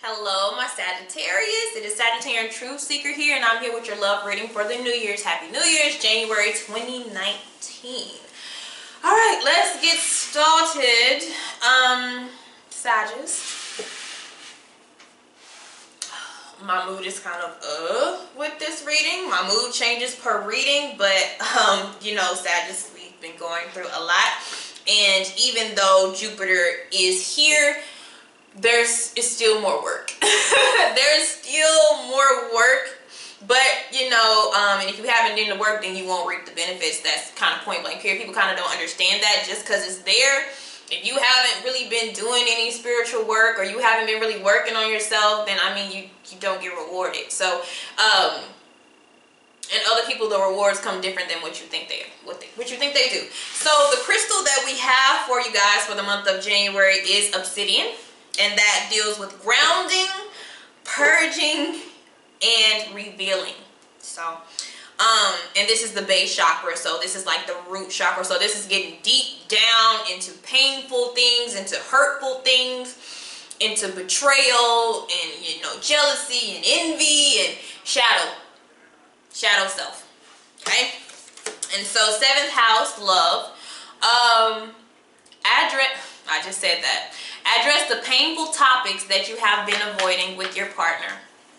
Hello, my Sagittarius. It is Sagittarian Truth Seeker here, and I'm here with your love reading for the New Year's. Happy New Year's, January 2019. All right, let's get started. Sagittarius. My mood is kind of with this reading. My mood changes per reading, but you know, Sagittarius, we've been going through a lot, and even though Jupiter is here, there's still more work. There's still more work, but you know, and if you haven't done the work, then you won't reap the benefits. That's kind of point blank period. People kind of don't understand that just because it's there. If you haven't really been doing any spiritual work, or you haven't been really working on yourself, then I mean, you don't get rewarded. So and other people, the rewards come different than what you think they do. So the crystal that we have for you guys for the month of January is obsidian. And that deals with grounding, purging, and revealing. So, and this is the base chakra. So this is like the root chakra. So this is getting deep down into painful things, into hurtful things, into betrayal, and, you know, jealousy and envy and shadow self. Okay. And so 7th house, love. I just said that. Address the painful topics that you have been avoiding with your partner.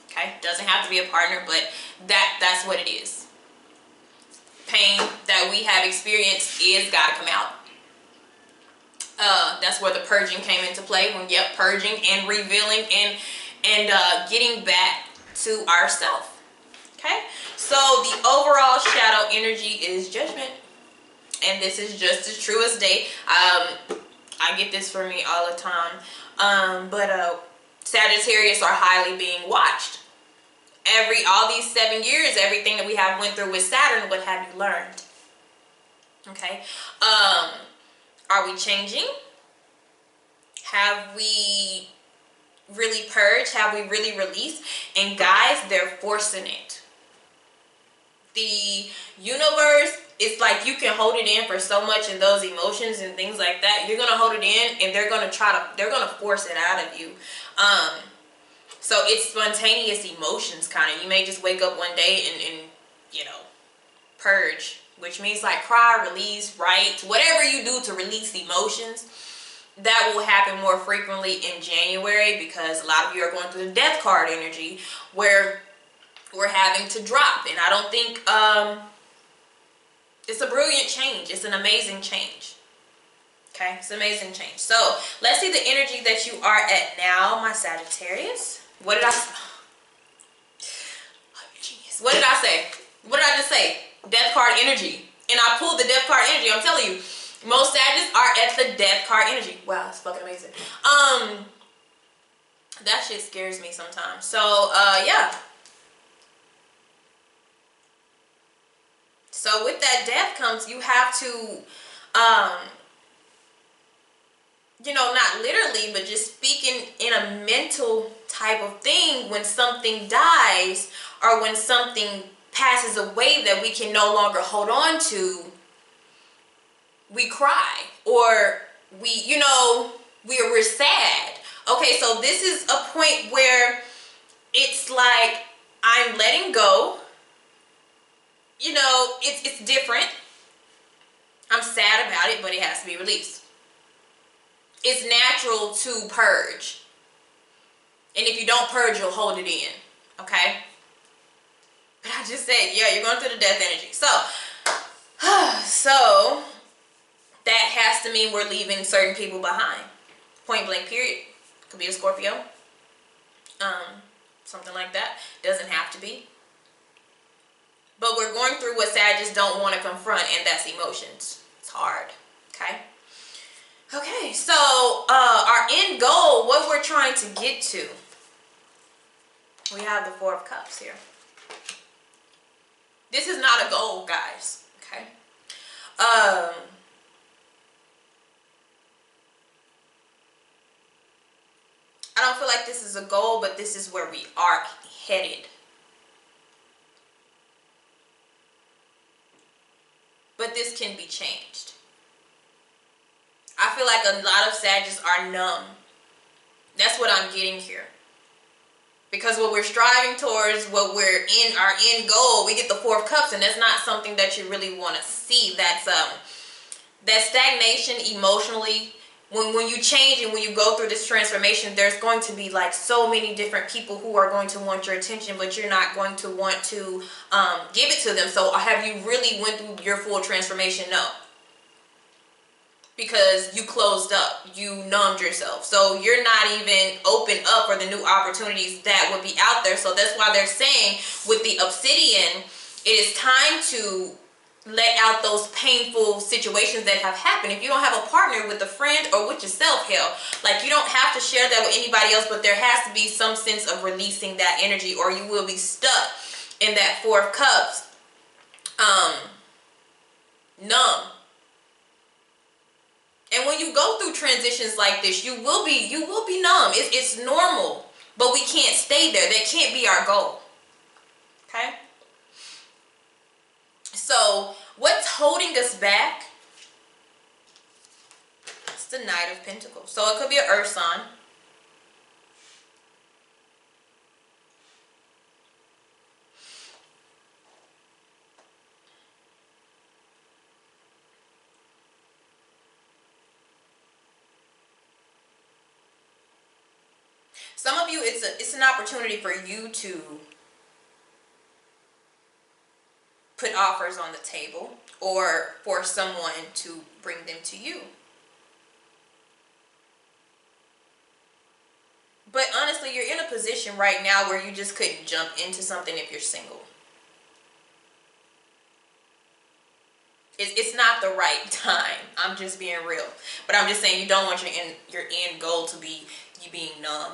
Okay? Doesn't have to be a partner, but that's what it is. Pain that we have experienced is gotta come out. That's where the purging came into play. Purging and revealing and getting back to ourselves. Okay? So the overall shadow energy is judgment. And this is just as true as day. I get this for me all the time. But Sagittarius are highly being watched. All these 7 years, everything that we have went through with Saturn, what have you learned? Okay. Are we changing? Have we really purged? Have we really released? And guys, they're forcing it. The universe, it's like you can hold it in for so much, and those emotions and things like that, you're gonna hold it in, and they're gonna force it out of you. So it's spontaneous emotions, kind of. You may just wake up one day and you know, purge, which means like cry, release, write, whatever you do to release emotions. That will happen more frequently in January, because a lot of you are going through the death card energy, where we're having to drop. And I don't think it's a brilliant change. It's an amazing change. Okay, it's an amazing change. So let's see the energy that you are at now, my Sagittarius. What did I say? Oh, you're genius. What did I say? What did I just say? Death card energy. And I pulled the death card energy. I'm telling you, most Sagittarius are at the death card energy. Wow, it's fucking amazing. That shit scares me sometimes. So yeah. So with that death comes, you have to, you know, not literally, but just speaking in a mental type of thing. When something dies, or when something passes away that we can no longer hold on to, we cry, or we're sad. Okay, so this is a point where it's like, I'm letting go. You know, it's different. I'm sad about it, but it has to be released. It's natural to purge. And if you don't purge, you'll hold it in. Okay? But I just said, yeah, you're going through the death energy. So that has to mean we're leaving certain people behind. Point blank period. Could be a Scorpio. Something like that. Doesn't have to be. But we're going through what Sagittarius don't want to confront, and that's emotions. It's hard. Okay? Okay, so our end goal, what we're trying to get to. We have the 4 of Cups here. This is not a goal, guys. Okay? I don't feel like this is a goal, but this is where we are headed. But this can be changed. I feel like a lot of Sagittarius are numb. That's what I'm getting here. Because what we're striving towards, what we're in, our end goal, we get the Four of Cups, and that's not something that you really want to see. That's that stagnation emotionally. When you change and when you go through this transformation, there's going to be like so many different people who are going to want your attention, but you're not going to want to give it to them. So have you really went through your full transformation? No. Because you closed up, you numbed yourself. So you're not even open up for the new opportunities that would be out there. So that's why they're saying with the obsidian, it is time to let out those painful situations that have happened. If you don't have a partner, with a friend or with yourself, hell, like you don't have to share that with anybody else, but there has to be some sense of releasing that energy, or you will be stuck in that Four of Cups, numb. And when you go through transitions like this, you will be numb. It's normal, but we can't stay there. That can't be our goal. Okay? So what's holding us back? It's the Knight of Pentacles. So it could be an earth sign. Some of you, it's an opportunity for you to put offers on the table, or for someone to bring them to you. But honestly, you're in a position right now where you just couldn't jump into something if you're single. It's not the right time. I'm just being real. But I'm just saying, you don't want your end goal to be you being numb.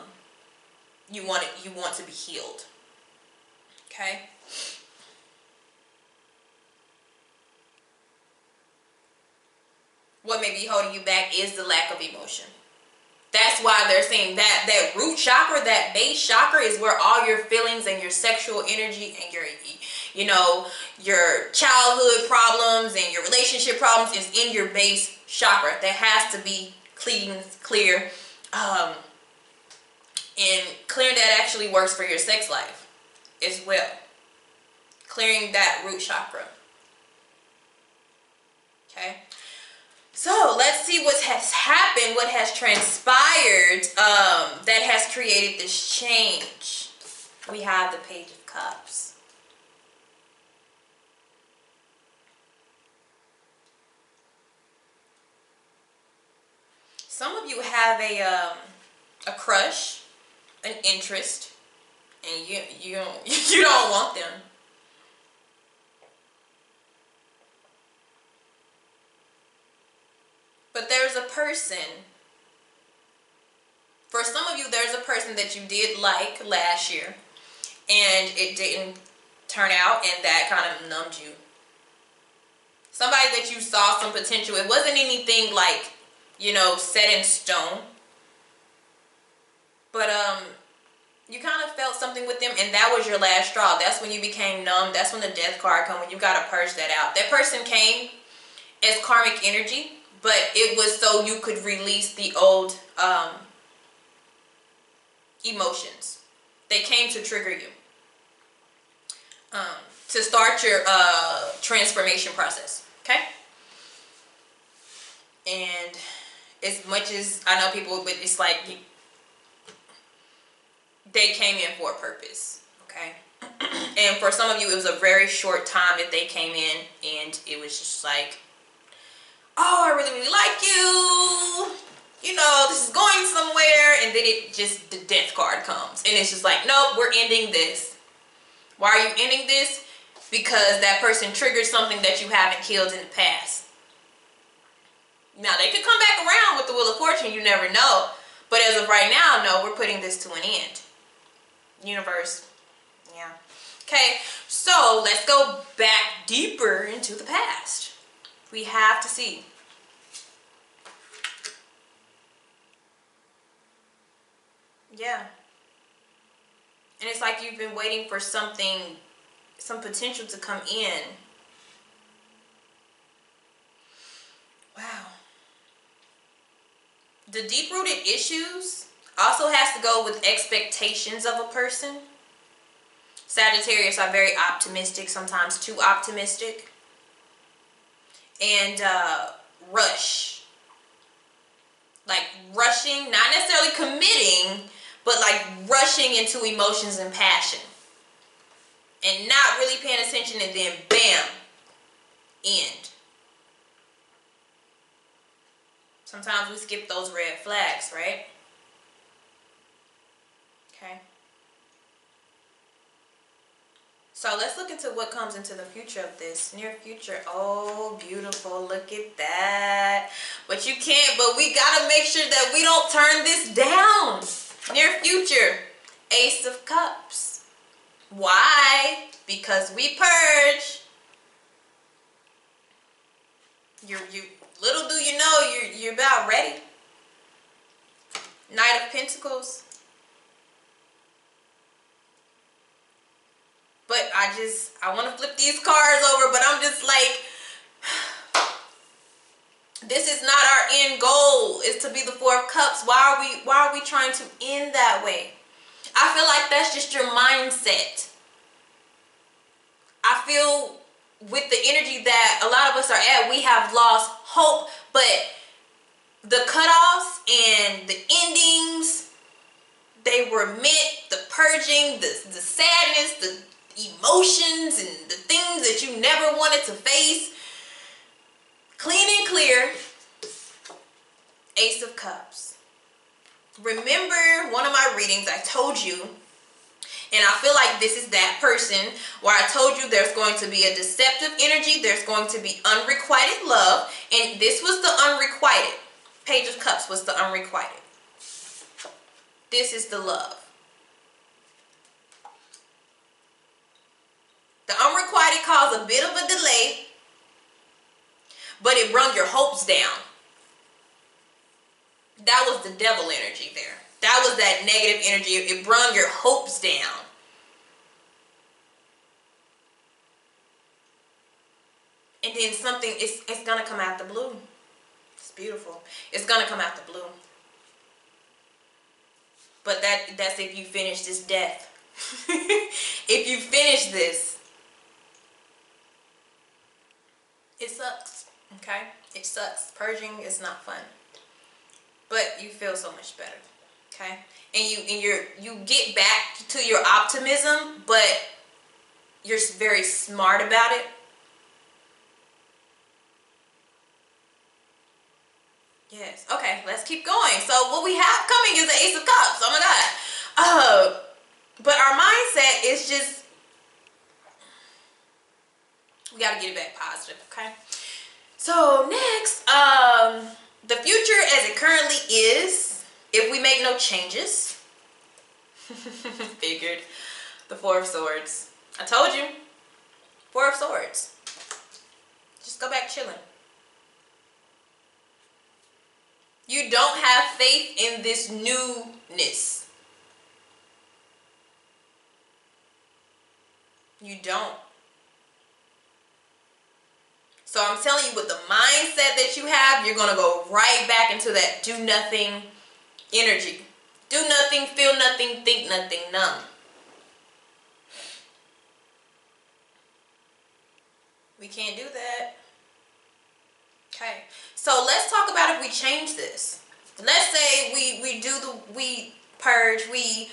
You want to be healed. Okay? What may be holding you back is the lack of emotion. That's why they're saying that root chakra, that base chakra, is where all your feelings and your sexual energy and your childhood problems and your relationship problems is in your base chakra. That has to be clear. And clearing that actually works for your sex life as well. Clearing that root chakra. Okay? So let's see what has happened, what has transpired that has created this change. We have the Page of Cups. Some of you have a crush, an interest, and you don't want them. But there's a person, for some of you, there's a person that you did like last year and it didn't turn out, and that kind of numbed you. Somebody that you saw some potential. It wasn't anything like, set in stone. But you kind of felt something with them, and that was your last straw. That's when you became numb. That's when the Death card comes, when you got to purge that out. That person came as karmic energy, but it was so you could release the old emotions. They came to trigger you. To start your transformation process. Okay? And as much as I know people, but it's like they came in for a purpose. Okay? And for some of you, it was a very short time that they came in, and it was just like, oh, I really, really like you. This is going somewhere. And then the Death card comes. And it's just like, nope, we're ending this. Why are you ending this? Because that person triggered something that you haven't healed in the past. Now, they could come back around with the Wheel of Fortune. You never know. But as of right now, no, we're putting this to an end. Universe. Yeah. Okay, so let's go back deeper into the past. We have to see. Yeah. And it's like you've been waiting for something, some potential to come in. Wow. The deep-rooted issues, Also has to go with expectations of a person. Sagittarius are very optimistic, sometimes too optimistic. And rush. Like rushing, not necessarily committing, but like rushing into emotions and passion. And not really paying attention, and then bam, end. Sometimes we skip those red flags, right? Okay. So let's look into what comes into the future of this. Near future. Oh, beautiful. Look at that. But you can't, but we got to make sure that we don't turn this down. Near future. Ace of Cups. Why? Because we purge. You little do you know you're about ready. Knight of Pentacles. But I want to flip these cards over, but I'm just like, this is not our end goal, is to be the Four of Cups. Why are we trying to end that way? I feel like that's just your mindset. I feel with the energy that a lot of us are at, we have lost hope, but the cutoffs and the endings, they were meant, the purging, the sadness, the emotions, and the things that you never wanted to face, clean and clear. Ace of Cups. Remember one of my readings, I told you, and I feel like this is that person where I told you there's going to be a deceptive energy, there's going to be unrequited love, and this was the unrequited. Page of Cups was the unrequited. This is the love. The unrequited caused a bit of a delay, but it brought your hopes down. That was the devil energy there. That was that negative energy. It brought your hopes down. And then something, it's going to come out the blue. It's beautiful. It's going to come out the blue. But that's if you finish this death. If you finish this, it sucks. Okay? It sucks. Purging is not fun. But you feel so much better. Okay? And you get back to your optimism, but you're very smart about it. Yes. Okay, let's keep going. So what we have coming is the Ace of Cups. Oh my God. But our mindset is just, we got to get it back positive, okay? So next, the future as it currently is, if we make no changes, figured, the Four of Swords. I told you, Four of Swords. Just go back chilling. You don't have faith in this newness. You don't. So I'm telling you, with the mindset that you have, you're going to go right back into that do nothing energy. Do nothing, feel nothing, think nothing, numb. We can't do that. Okay. So let's talk about if we change this. Let's say we purge, we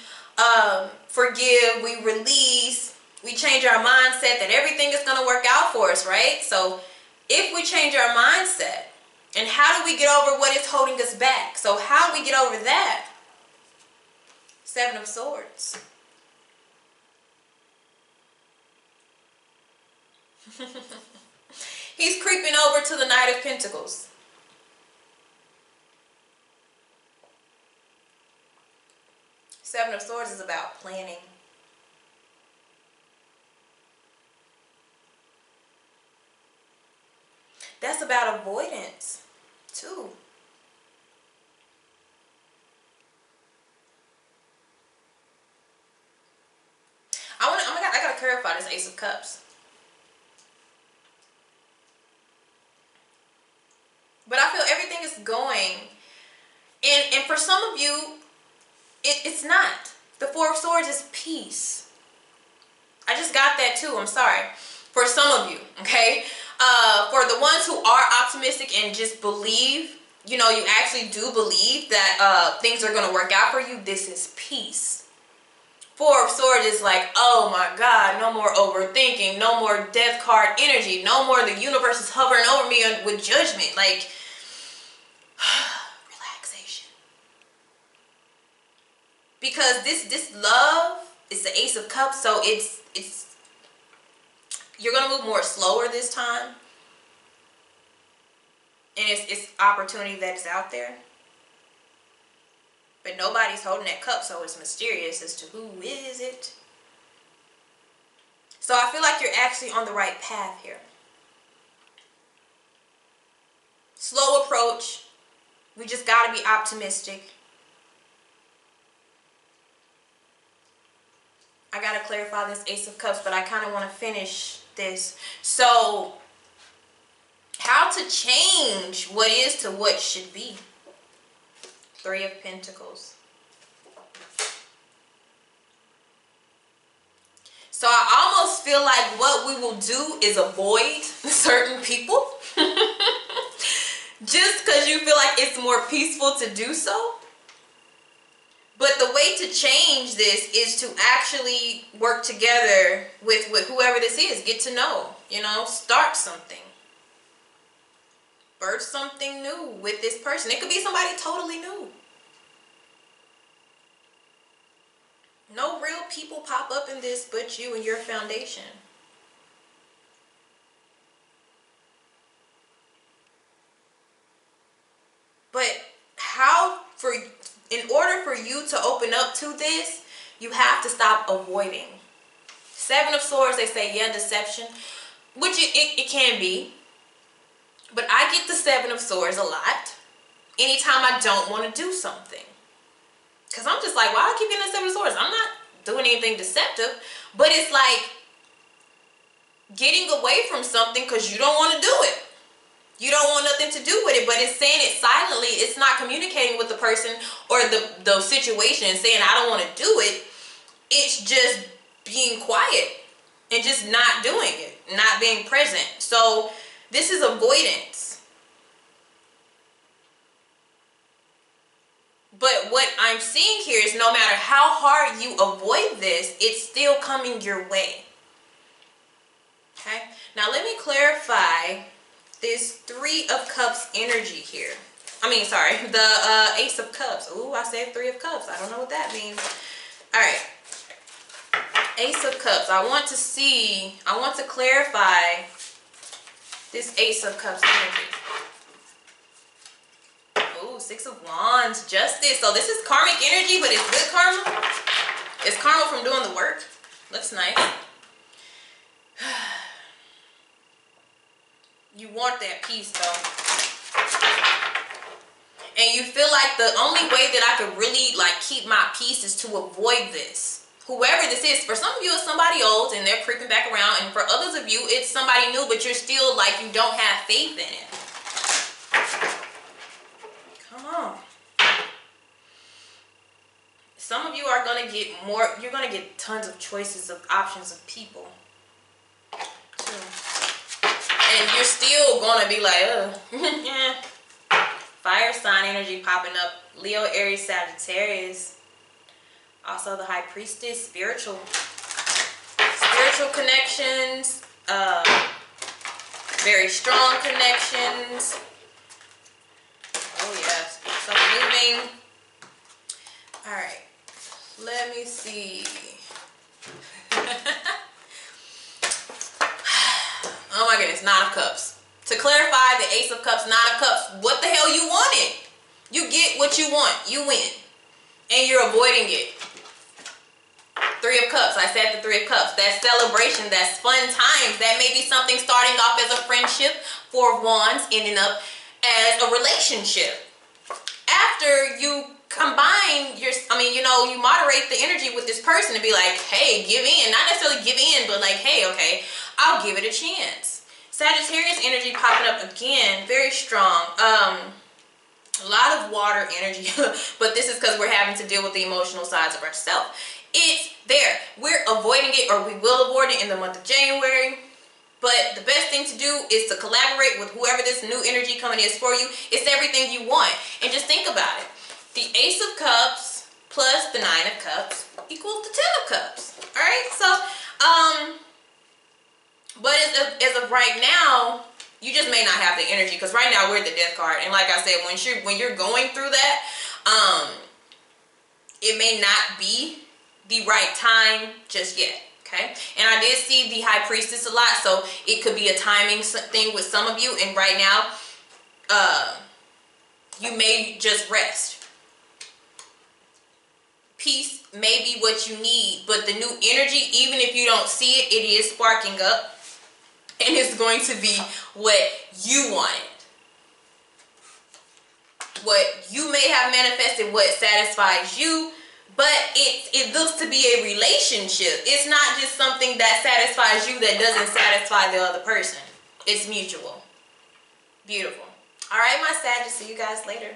forgive, we release, we change our mindset that everything is going to work out for us, right? So if we change our mindset, and how do we get over what is holding us back? So how do we get over that? Seven of Swords. He's creeping over to the Knight of Pentacles. Seven of Swords is about planning. That's about avoidance, too. I gotta clarify this Ace of Cups. But I feel everything is going, and for some of you, It's not. The Four of Swords is peace. I just got that too. I'm sorry. For some of you, okay? For the ones who are optimistic and just believe, you know, you actually do believe that things are going to work out for you, this is peace. Four of Swords is like, oh my God, no more overthinking, no more death card energy, no more the universe is hovering over me with judgment. Like, relaxation. Because this love is the Ace of Cups, so it's you're gonna move more slower this time, and it's opportunity that's out there, but nobody's holding that cup, so it's mysterious as to who is it. So I feel like you're actually on the right path here. Slow approach. We just gotta be optimistic. I gotta clarify this Ace of Cups, but I kind of want to finish this. So, how to change what is to what should be. Three of Pentacles. So I almost feel like what we will do is avoid certain people. Just because you feel like it's more peaceful to do so. But the way to change this is to actually work together with whoever this is. Get to know, you know, start something. Birth something new with this person. It could be somebody totally new. No real people pop up in this but you and your foundation. But in order for you to open up to this, you have to stop avoiding. Seven of Swords, they say, yeah, deception, which it can be. But I get the Seven of Swords a lot anytime I don't want to do something. Because I'm just like, why do I keep getting the Seven of Swords? I'm not doing anything deceptive. But it's like getting away from something because you don't want to do it. You don't want nothing to do with it, but it's saying it silently. It's not communicating with the person or the situation and saying, I don't want to do it. It's just being quiet and just not doing it, not being present. So this is avoidance. But what I'm seeing here is no matter how hard you avoid this, it's still coming your way. Okay? Now let me clarify this Three of Cups energy here. The Ace of Cups. Ooh, I said Three of Cups. I don't know what that means. All right. Ace of Cups. I want to clarify this Ace of Cups energy. Ooh, Six of Wands. Justice. So this is karmic energy, but it's good karma. It's karma from doing the work. Looks nice. You want that peace though. And you feel like the only way that I could really like keep my peace is to avoid this. Whoever this is, for some of you it's somebody old and they're creeping back around, and for others of you it's somebody new but you're still like you don't have faith in it. Come on. Some of you are going to get more, you're going to get tons of choices of options of people. Too. And you're still going to be like, yeah. Fire sign energy popping up. Leo, Aries, Sagittarius. Also the High Priestess, spiritual connections. Very strong connections. Oh yes. So moving. Alright. Let me see. Oh my goodness, Nine of Cups. To clarify, the Ace of Cups, Nine of Cups, what the hell you wanted? You get what you want. You win. And you're avoiding it. Three of Cups. I said the Three of Cups. That celebration, that's fun times. That may be something starting off as a friendship. Four of Wands ending up as a relationship. After you combine your, you moderate the energy with this person and be like, hey, give in. Not necessarily give in, but like, hey, okay, I'll give it a chance. Sagittarius energy popping up again, very strong. A lot of water energy, but this is because we're having to deal with the emotional sides of ourselves. It's there. We're avoiding it, or we will avoid it in the month of January. But the best thing to do is to collaborate with whoever this new energy coming is for you. It's everything you want. And just think about it. The Ace of Cups plus the Nine of Cups equals the Ten of Cups. All right? So, but as of right now, you just may not have the energy, because right now we're the Death card. And like I said, when you're going through that, it may not be the right time just yet. Okay, and I did see the High Priestess a lot, so it could be a timing thing with some of you. And right now, you may just rest. Peace may be what you need, but the new energy, even if you don't see it, it is sparking up, and it's going to be what you wanted. What you may have manifested, what satisfies you. But it looks to be a relationship. It's not just something that satisfies you that doesn't satisfy the other person. It's mutual. Beautiful. All right, my Sag, see you guys later.